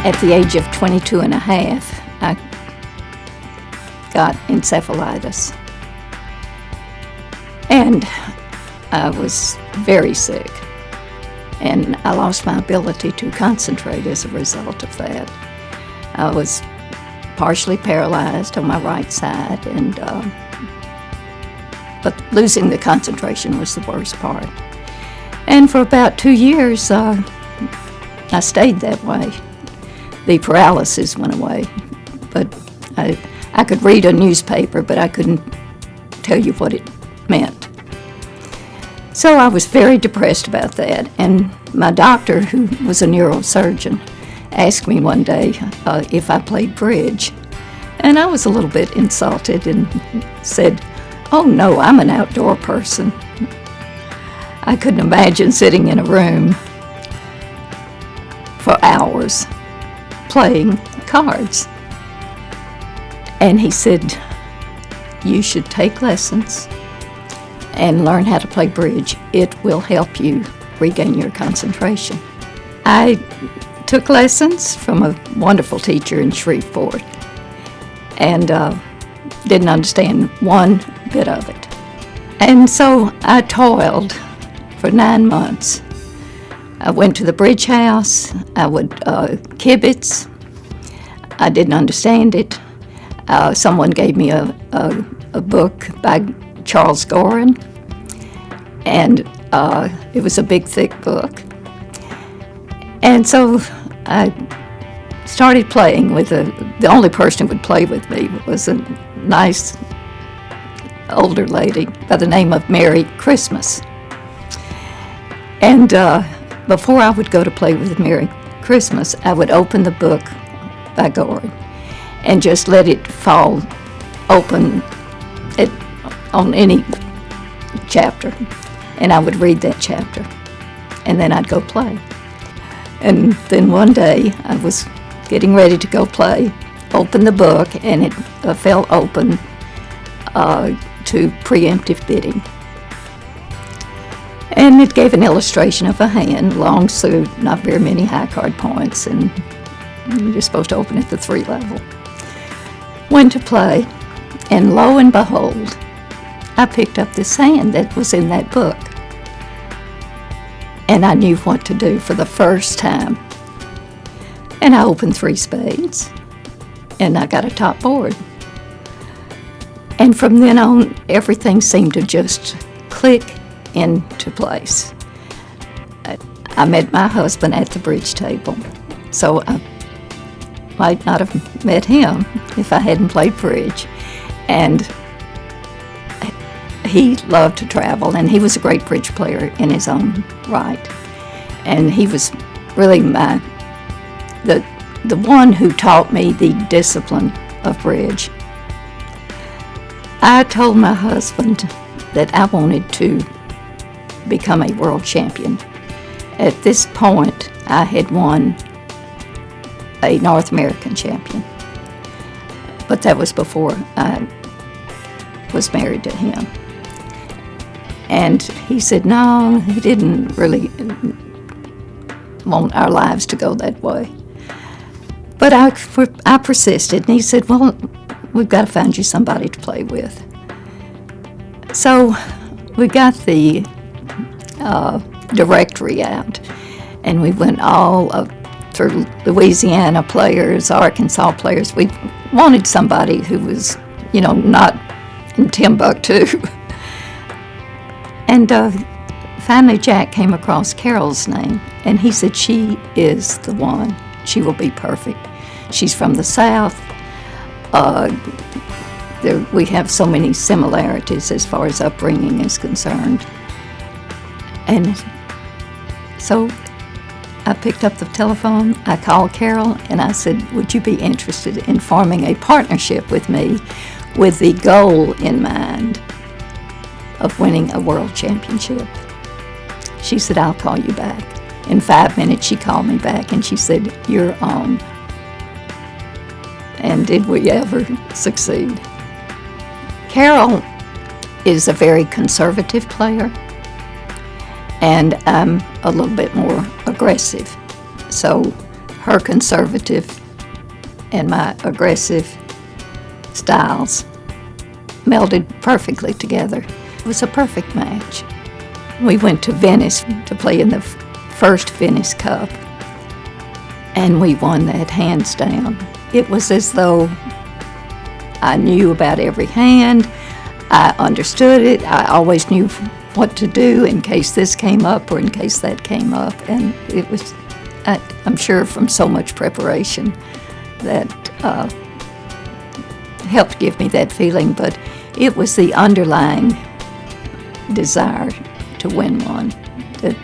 At the age of 22 and a half, I got encephalitis. And I was very sick. And I lost my ability to concentrate as a result of that. I was partially paralyzed on my right side, but losing the concentration was the worst part. And for about 2 years, I stayed that way. The paralysis went away, but I could read a newspaper, but I couldn't tell you what it meant. So I was very depressed about that, and my doctor, who was a neurosurgeon, asked me one day if I played bridge. And I was a little bit insulted and said, "Oh no, I'm an outdoor person." I couldn't imagine sitting in a room for hours playing cards. And he said, "You should take lessons and learn how to play bridge. It will help you regain your concentration." I took lessons from a wonderful teacher in Shreveport and didn't understand one bit of it. And so I toiled for 9 months. I went to the bridge house. I would kibitz. I didn't understand it. Someone gave me a book by Charles Gorin, and it was a big, thick book. And so I started playing with the only person who would play with me was a nice older lady by the name of Merry Christmas. And before I would go to play with Merry Christmas, I would open the book by Gorin and just let it fall open on any chapter, and I would read that chapter, and then I'd go play. And then one day I was getting ready to go play, opened the book, and it fell open to preemptive bidding. And it gave an illustration of a hand, long suit, not very many high card points, and you're supposed to open at the 3 level. Went to play, and lo and behold, I picked up this hand that was in that book. And I knew what to do for the first time. And I opened 3 spades, and I got a top board. And from then on, everything seemed to just click into place. I met my husband at the bridge table, so I might not have met him if I hadn't played bridge. And he loved to travel, and he was a great bridge player in his own right. And he was really the one who taught me the discipline of bridge. I told my husband that I wanted to become a world champion. At this point, I had won a North American champion, but that was before I was married to him. And he said no, he didn't really want our lives to go that way. But I persisted, and he said, "Well, we've got to find you somebody to play with." So we got the directory out, and we went all up through Louisiana players, Arkansas players. We wanted somebody who was, not in Timbuktu. And finally Jack came across Carol's name, and he said, "She is the one. She will be perfect. She's from the South. We have so many similarities as far as upbringing is concerned." And so I picked up the telephone, I called Carol, and I said, "Would you be interested in forming a partnership with me with the goal in mind of winning a world championship?" She said, "I'll call you back." In 5 minutes, she called me back, and she said, "You're on." And did we ever succeed? Carol is a very conservative player, and I'm a little bit more aggressive. So her conservative and my aggressive styles melded perfectly together. It was a perfect match. We went to Venice to play in the first Venice Cup, and we won that hands down. It was as though I knew about every hand. I understood it. I always knew what to do in case this came up or in case that came up. And it was, I'm sure, from so much preparation that helped give me that feeling. But it was the underlying desire to win one that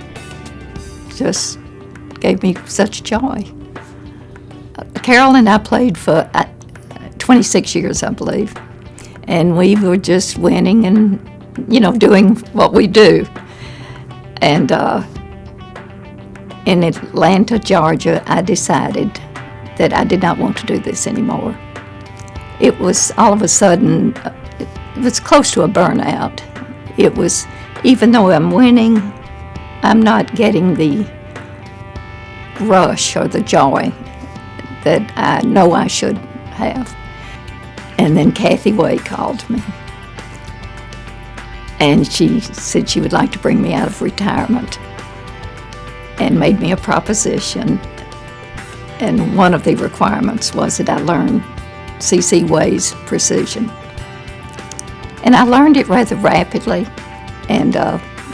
just gave me such joy. Carol and I played for 26 years, I believe, and we were just winning and, doing what we do. And in Atlanta, Georgia, I decided that I did not want to do this anymore. It was all of a sudden, it was close to a burnout. It was, even though I'm winning, I'm not getting the rush or the joy that I know I should have. And then Kathy Way called me, and she said she would like to bring me out of retirement and made me a proposition. And one of the requirements was that I learn C.C. Way's precision. And I learned it rather rapidly, and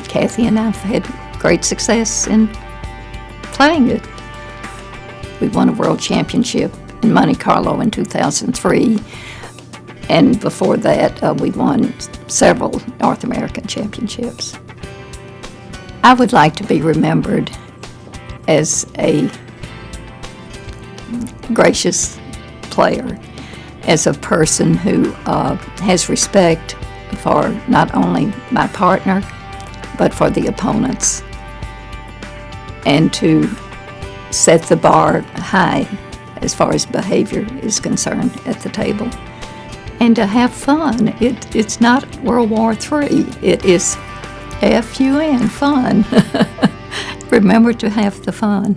Kathy and I have had great success in playing it. We won a world championship in Monte Carlo in 2003, and before that we won several North American championships. I would like to be remembered as a gracious player, as a person who has respect for not only my partner, but for the opponents, and to set the bar high as far as behavior is concerned at the table, and to have fun. It's not World War III. It is F-U-N, fun. Remember to have the fun.